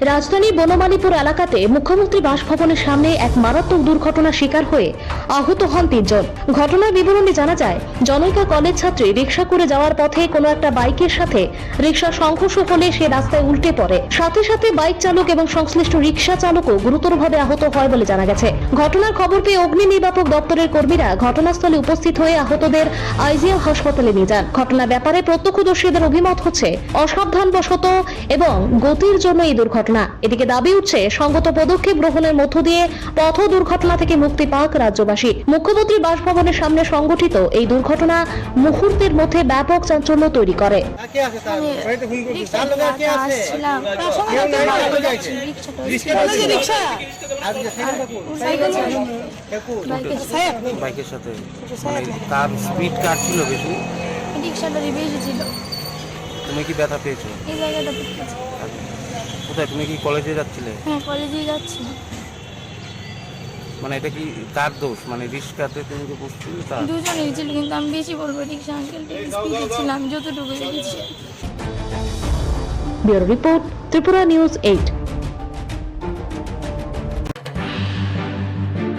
রাজধানীর বনমালীপুর এলাকাতে মুখ্যমন্ত্রী বাসভবনের সামনে এক মারাত্মক দুর্ঘটনার শিকার হয়ে আহত হন 3 জন। ঘটনার বিবরণে জানা যায়, জনৈকা কলেজ ছাত্রী রিকশা করে যাওয়ার পথে কোনো একটা বাইকের সাথে রিকশার সংঘর্ষ হলে সে রাস্তায় উল্টে পড়ে। সাথে সাথে বাইক চালক এবং সংশ্লিষ্ট রিকশা চালকও গুরুতরভাবে আহত হয় বলে জানা গেছে। ঘটনার খবর পেয়ে অগ্নি নির্বাপক দপ্তরের কর্মীরা ঘটনাস্থলে উপস্থিত হয়ে আহতদের আইজিএল হাসপাতালে নিয়ে যান। ঘটনার ব্যাপারে প্রত্যক্ষদর্শীদের অভিমত হচ্ছে অসাবধানবশত এবং গতির জন্য এই দুর্ঘটনা। এদিকে দাবি উঠছে সঙ্গত পদক্ষেপ গ্রহণের মধ্য দিয়ে পথ দুর্ঘটনা থেকে মুক্তি পাক রাজ্যবাসী। মুখ্যমন্ত্রী বাসভবনের সামনে সংগঠিত এই দুর্ঘটনা মুহূর্তের মধ্যে ব্যাপক চাঞ্চল্য তৈরি করে। বাইকের সাথে তার স্পিড কার ছিল বেশি? রিকশাটা বেশি ছিল। তুমি কি ব্যথা পেয়েছো? এই জায়গাটা পেয়েছি। কোথায়? তুমি কি কলেজে যাচ্ছিলে? হ্যাঁ, কলেজে যাচ্ছি। মানে এটা কি কার দোষ? মানে রিক্সাতে তুমি যে বসছিলে তার? দুজনেই ছিল, কিন্তু আমি বেশি বলবো রিকশা আঙ্কেলটা স্পিডে ছিলাম যতটুকু দেখেছি। Bureau report, Tripura news 8।